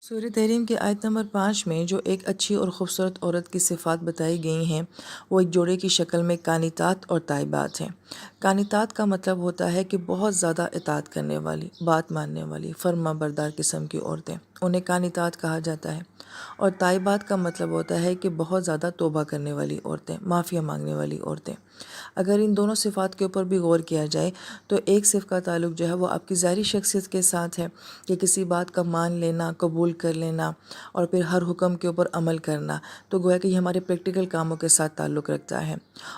سورہ تحریم کی آیت نمبر 5 میں جو ایک اچھی اور خوبصورت عورت کی صفات بتائی گئی ہیں وہ ایک جوڑے کی شکل میں قانتات اور تائبات ہیں۔ قانتات کا مطلب ہوتا ہے کہ بہت زیادہ اطاعت کرنے والی، بات ماننے والی، فرما بردار قسم کی عورتیں، انہیں قانتات کہا جاتا ہے۔ اور تائبات کا مطلب ہوتا ہے کہ بہت زیادہ توبہ کرنے والی عورتیں، معافی مانگنے والی عورتیں۔ اگر ان دونوں صفات کے اوپر بھی غور کیا جائے تو ایک صفت کا تعلق جو ہے وہ آپ کی ظاہری شخصیت کے ساتھ ہے کہ کسی بات کا مان لینا، قبول کر لینا اور پھر ہر حکم کے اوپر عمل کرنا، تو گویا کہ یہ ہمارے پریکٹیکل کاموں کے ساتھ تعلق رکھتا ہے۔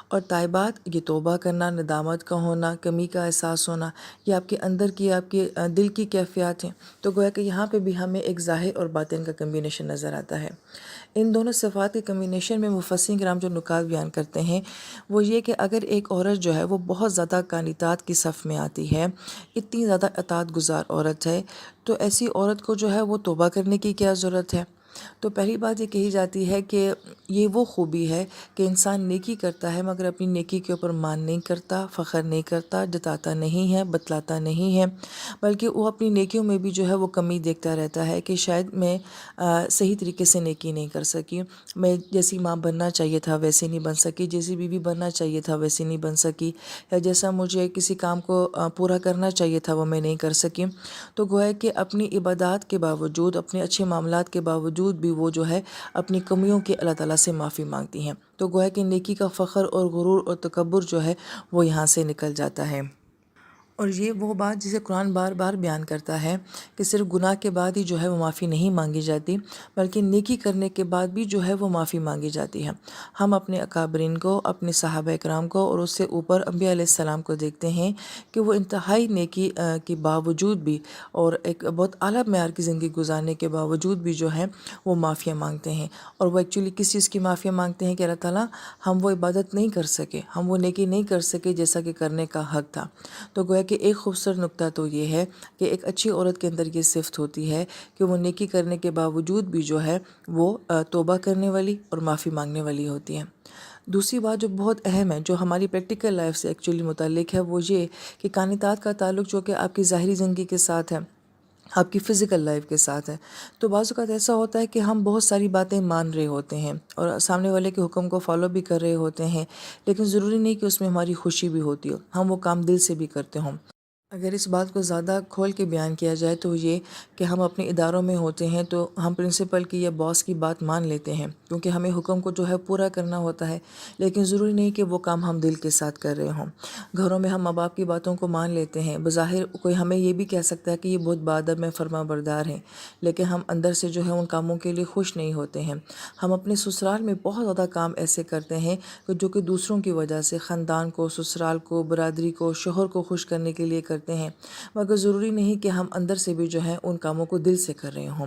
اور تائبات یہ توبہ کرنا، ندامت کا ہونا، کمی کا احساس ہونا، یہ آپ کے اندر کی، آپ کے دل کی کیفیات ہیں۔ تو گویا کہ یہاں پہ بھی ہمیں ایک ظاہر اور باطن کا کمبینیشن نظر آتا ہے۔ ان دونوں صفات کے کمبینیشن میں مفسرین کرام جو نکات بیان کرتے ہیں وہ یہ کہ اگر ایک عورت جو ہے وہ بہت زیادہ قانتات کی صف میں آتی ہے، اتنی زیادہ اطاعت گزار عورت ہے، تو ایسی عورت کو جو ہے وہ توبہ کرنے کی کیا ضرورت ہے؟ تو پہلی بات یہ کہی جاتی ہے کہ یہ وہ خوبی ہے کہ انسان نیکی کرتا ہے مگر اپنی نیکی کے اوپر مان نہیں کرتا، فخر نہیں کرتا، جتاتا نہیں ہے، بتلاتا نہیں ہے، بلکہ وہ اپنی نیکیوں میں بھی جو ہے وہ کمی دیکھتا رہتا ہے کہ شاید میں صحیح طریقے سے نیکی نہیں کر سکی، میں جیسی ماں بننا چاہیے تھا ویسے نہیں بن سکی، جیسی بیوی بننا چاہیے تھا ویسی نہیں بن سکی، یا جیسا مجھے کسی کام کو پورا کرنا چاہیے تھا وہ میں نہیں کر سکی۔ تو گویا کہ اپنی عبادات کے باوجود، اپنے اچھے معاملات کے باوجود بھی وہ جو ہے اپنی کمیوں کے اللہ تعالیٰ سے معافی مانگتی ہیں۔ تو گویا کہ نیکی کا فخر اور غرور اور تکبر جو ہے وہ یہاں سے نکل جاتا ہے۔ اور یہ وہ بات جسے قرآن بار بار بیان کرتا ہے کہ صرف گناہ کے بعد ہی جو ہے وہ معافی نہیں مانگی جاتی، بلکہ نیکی کرنے کے بعد بھی جو ہے وہ معافی مانگی جاتی ہے۔ ہم اپنے اکابرین کو، اپنے صحابہ اکرام کو اور اس سے اوپر انبیاء علیہ السلام کو دیکھتے ہیں کہ وہ انتہائی نیکی کے باوجود بھی اور ایک بہت اعلیٰ معیار کی زندگی گزارنے کے باوجود بھی جو ہے وہ معافیاں مانگتے ہیں۔ اور وہ ایکچولی کس چیز کی معافیاں مانگتے ہیں کہ اللہ تعالیٰ ہم وہ عبادت نہیں کر سکے، ہم وہ نیکی نہیں کر سکے جیسا کہ کرنے کا حق تھا۔ تو گویا کہ ایک خوبصورت نقطہ تو یہ ہے کہ ایک اچھی عورت کے اندر یہ صفت ہوتی ہے کہ وہ نیکی کرنے کے باوجود بھی جو ہے وہ توبہ کرنے والی اور معافی مانگنے والی ہوتی ہیں۔ دوسری بات جو بہت اہم ہے، جو ہماری پریکٹیکل لائف سے ایکچولی متعلق ہے، وہ یہ کہ قانتات کا تعلق جو کہ آپ کی ظاہری زندگی کے ساتھ ہے، آپ کی فزیکل لائف کے ساتھ ہے۔ تو بعض اوقات ایسا ہوتا ہے کہ ہم بہت ساری باتیں مان رہے ہوتے ہیں اور سامنے والے کے حکم کو فالو بھی کر رہے ہوتے ہیں، لیکن ضروری نہیں کہ اس میں ہماری خوشی بھی ہوتی ہو، ہم وہ کام دل سے بھی کرتے ہوں۔ اگر اس بات کو زیادہ کھول کے بیان کیا جائے تو یہ کہ ہم اپنے اداروں میں ہوتے ہیں تو ہم پرنسپل کی یا باس کی بات مان لیتے ہیں کیونکہ ہمیں حکم کو جو ہے پورا کرنا ہوتا ہے، لیکن ضروری نہیں کہ وہ کام ہم دل کے ساتھ کر رہے ہوں۔ گھروں میں ہم ماں باپ کی باتوں کو مان لیتے ہیں، بظاہر کوئی ہمیں یہ بھی کہہ سکتا ہے کہ یہ بہت باادب میں فرما بردار ہیں، لیکن ہم اندر سے جو ہے ان کاموں کے لیے خوش نہیں ہوتے ہیں۔ ہم اپنے سسرال میں بہت زیادہ کام ایسے کرتے ہیں کہ جو کہ دوسروں کی وجہ سے خاندان کو، سسرال کو، برادری کو، شوہر کو خوش کرنے کے لیے کرتے ہیں، مگر ضروری نہیں کہ ہم اندر سے بھی جو ہے ان کاموں کو دل سے کر رہے ہوں۔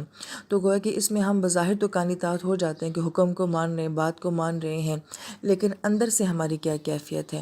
تو گویا کہ اس میں ہم بظاہر تو قانتات ہو جاتے ہیں کہ حکم کو مان رہے ہیں، بات کو مان رہے ہیں، لیکن اندر سے ہماری کیا کیفیت ہے۔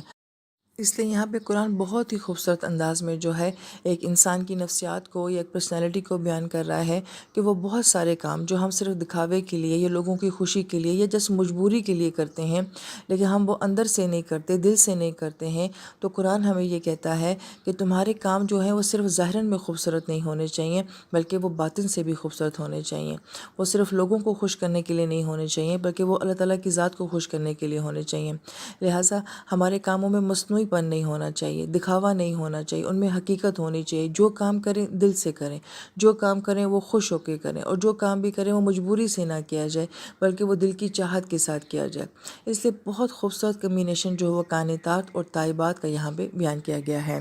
اس لیے یہاں پہ قرآن بہت ہی خوبصورت انداز میں جو ہے ایک انسان کی نفسیات کو یا ایک پرسنالٹی کو بیان کر رہا ہے کہ وہ بہت سارے کام جو ہم صرف دکھاوے کے لیے یا لوگوں کی خوشی کے لیے یا جس مجبوری کے لیے کرتے ہیں، لیکن ہم وہ اندر سے نہیں کرتے، دل سے نہیں کرتے ہیں، تو قرآن ہمیں یہ کہتا ہے کہ تمہارے کام جو ہیں وہ صرف ظاہراً میں خوبصورت نہیں ہونے چاہیے، بلکہ وہ باطن سے بھی خوبصورت ہونے چاہیے۔ وہ صرف لوگوں کو خوش کرنے کے لیے نہیں ہونے چاہیے، بلکہ وہ اللہ تعالیٰ کی ذات کو خوش کرنے کے لیے ہونے چاہیے۔ لہٰذا ہمارے کاموں میں مصنوعی پن نہیں ہونا چاہیے، دکھاوا نہیں ہونا چاہیے، ان میں حقیقت ہونی چاہیے۔ جو کام کریں دل سے کریں، جو کام کریں وہ خوش ہو کے کریں، اور جو کام بھی کریں وہ مجبوری سے نہ کیا جائے بلکہ وہ دل کی چاہت کے ساتھ کیا جائے۔ اس لیے بہت خوبصورت کمبینیشن جو وہ قانتات اور تائبات کا یہاں پہ بیان کیا گیا ہے۔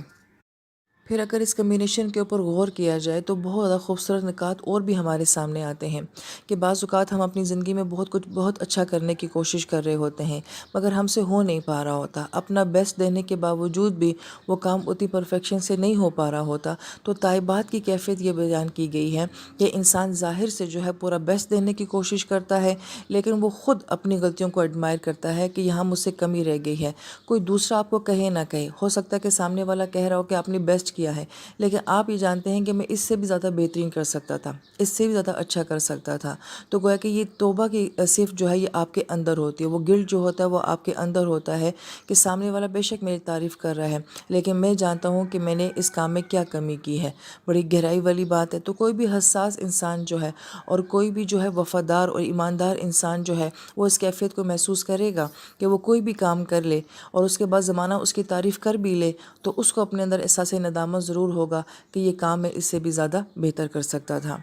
پھر اگر اس کمبینیشن کے اوپر غور کیا جائے تو بہت زیادہ خوبصورت نکات اور بھی ہمارے سامنے آتے ہیں کہ بعض اوقات ہم اپنی زندگی میں بہت اچھا کرنے کی کوشش کر رہے ہوتے ہیں، مگر ہم سے ہو نہیں پا رہا ہوتا، اپنا بیسٹ دینے کے باوجود بھی وہ کام اتنی پرفیکشن سے نہیں ہو پا رہا ہوتا۔ تو تائبات کی کیفیت یہ بیان کی گئی ہے کہ انسان ظاہر سے جو ہے پورا بیسٹ دینے کی کوشش کرتا ہے، لیکن وہ خود اپنی غلطیوں کو ایڈمائر کرتا ہے کہ یہاں مجھ سے کمی رہ گئی ہے۔ کوئی دوسرا آپ کو کہے نہ کہے، ہو سکتا ہے کہ سامنے والا کہہ رہا ہو کہ آپ نے بیسٹ کیا ہے، لیکن آپ یہ جانتے ہیں کہ میں اس سے بھی زیادہ بہترین کر سکتا تھا، اس سے بھی زیادہ اچھا کر سکتا تھا۔ تو گویا کہ یہ توبہ کی صرف جو ہے یہ آپ کے اندر ہوتی ہے، وہ گلٹ جو ہوتا ہے وہ آپ کے اندر ہوتا ہے کہ سامنے والا بے شک میری تعریف کر رہا ہے، لیکن میں جانتا ہوں کہ میں نے اس کام میں کیا کمی کی ہے۔ بڑی گہرائی والی بات ہے۔ تو کوئی بھی حساس انسان جو ہے اور کوئی بھی جو ہے وفادار اور ایماندار انسان جو ہے وہ اس کیفیت کو محسوس کرے گا کہ وہ کوئی بھی کام کر لے اور اس کے بعد زمانہ اس کی تعریف کر بھی لے تو اس کو اپنے اندر احساس ندامت ضرور ہوگا کہ یہ کام میں اس سے بھی زیادہ بہتر کر سکتا تھا۔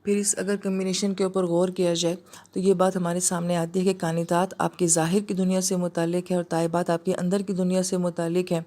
پھر اس اگر کمبینیشن کے اوپر غور کیا جائے تو یہ بات ہمارے سامنے آتی ہے کہ کانتات آپ کی ظاہر کی دنیا سے متعلق ہے اور طیبات آپ کے اندر کی دنیا سے متعلق ہے۔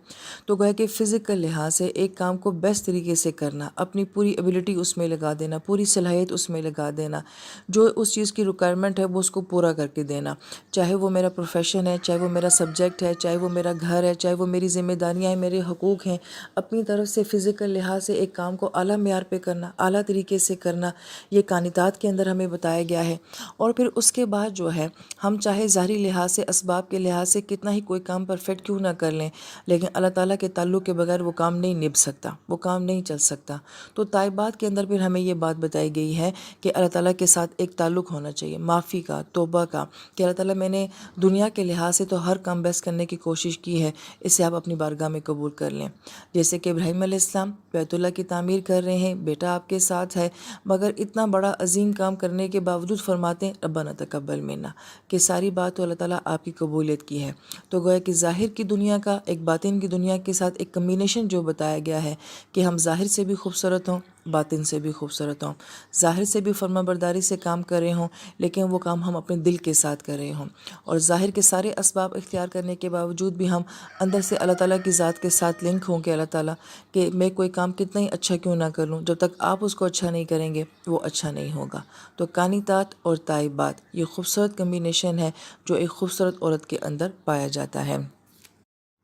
تو گویا کہ فزیکل لحاظ سے ایک کام کو بیسٹ طریقے سے کرنا، اپنی پوری ایبیلٹی اس میں لگا دینا، پوری صلاحیت اس میں لگا دینا، جو اس چیز کی ریکوائرمنٹ ہے وہ اس کو پورا کر کے دینا، چاہے وہ میرا پروفیشن ہے، چاہے وہ میرا سبجیکٹ ہے، چاہے وہ میرا گھر ہے، چاہے وہ میری ذمہ داریاں ہیں، میرے حقوق ہیں، اپنی طرف سے فزیکل لحاظ سے ایک کام کو اعلیٰ معیار پہ کرنا، اعلیٰ طریقے سے کرنا، یہ کانتات کے اندر ہمیں بتایا گیا ہے۔ اور پھر اس کے بعد جو ہے ہم چاہے ظاہری لحاظ سے اسباب کے لحاظ سے کتنا ہی کوئی کام پرفیکٹ کیوں نہ کر لیں، لیکن اللہ تعالیٰ کے تعلق کے بغیر وہ کام نہیں نبھ سکتا، وہ کام نہیں چل سکتا۔ تو طیبات کے اندر پھر ہمیں یہ بات بتائی گئی ہے کہ اللہ تعالیٰ کے ساتھ ایک تعلق ہونا چاہیے، معافی کا، توبہ کا، کہ اللہ تعالیٰ میں نے دنیا کے لحاظ سے تو ہر کام بیسٹ کرنے کی کوشش کی ہے، اسے آپ اپنی بارگاہ میں قبول کر لیں۔ جیسے کہ ابراہیم علیہ السلام بیت اللہ کی تعمیر کر رہے ہیں، بیٹا آپ کے ساتھ ہے، مگر اتنا بڑا عظیم کام کرنے کے باوجود فرماتے ہیں ربنا تقبل منا، کہ ساری بات تو اللہ تعالیٰ آپ کی قبولیت کی ہے۔ تو گویا کہ ظاہر کی دنیا کا ایک باطن کی دنیا کے ساتھ ایک کمبینیشن جو بتایا گیا ہے کہ ہم ظاہر سے بھی خوبصورت ہوں، باطن سے بھی خوبصورت ہوں، ظاہر سے بھی فرما برداری سے کام کر رہے ہوں لیکن وہ کام ہم اپنے دل کے ساتھ کر رہے ہوں، اور ظاہر کے سارے اسباب اختیار کرنے کے باوجود بھی ہم اندر سے اللہ تعالیٰ کی ذات کے ساتھ لنک ہوں کہ اللہ تعالیٰ کہ میں کوئی کام کتنا ہی اچھا کیوں نہ کر لوں، جب تک آپ اس کو اچھا نہیں کریں گے وہ اچھا نہیں ہوگا۔ تو کانتات اور طیبات یہ خوبصورت کمبینیشن ہے جو ایک خوبصورت عورت کے اندر پایا جاتا ہے۔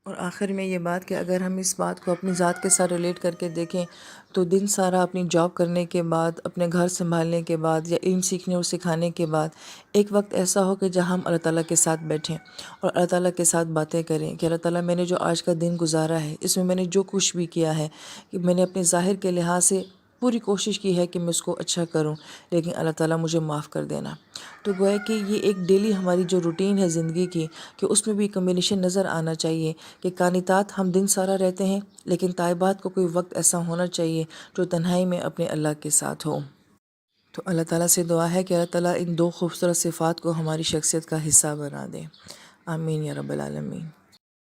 اور آخر میں یہ بات کہ اگر ہم اس بات کو اپنی ذات کے ساتھ ریلیٹ کر کے دیکھیں تو دن سارا اپنی جاب کرنے کے بعد، اپنے گھر سنبھالنے کے بعد یا علم سیکھنے اور سکھانے کے بعد ایک وقت ایسا ہو کہ جہاں ہم اللہ تعالیٰ کے ساتھ بیٹھیں اور اللہ تعالیٰ کے ساتھ باتیں کریں کہ اللہ تعالیٰ میں نے جو آج کا دن گزارا ہے اس میں نے جو کچھ بھی کیا ہے کہ میں نے اپنے ظاہر کے لحاظ سے پوری کوشش کی ہے کہ میں اس کو اچھا کروں، لیکن اللہ تعالیٰ مجھے معاف کر دینا۔ تو گویا کہ یہ ایک ڈیلی ہماری جو روٹین ہے زندگی کی کہ اس میں بھی کمبینیشن نظر آنا چاہیے کہ کانتات ہم دن سارا رہتے ہیں لیکن طیبات کو کوئی وقت ایسا ہونا چاہیے جو تنہائی میں اپنے اللہ کے ساتھ ہو۔ تو اللہ تعالیٰ سے دعا ہے کہ اللہ تعالیٰ ان دو خوبصورت صفات کو ہماری شخصیت کا حصہ بنا دے۔ آمین یا رب العالمین۔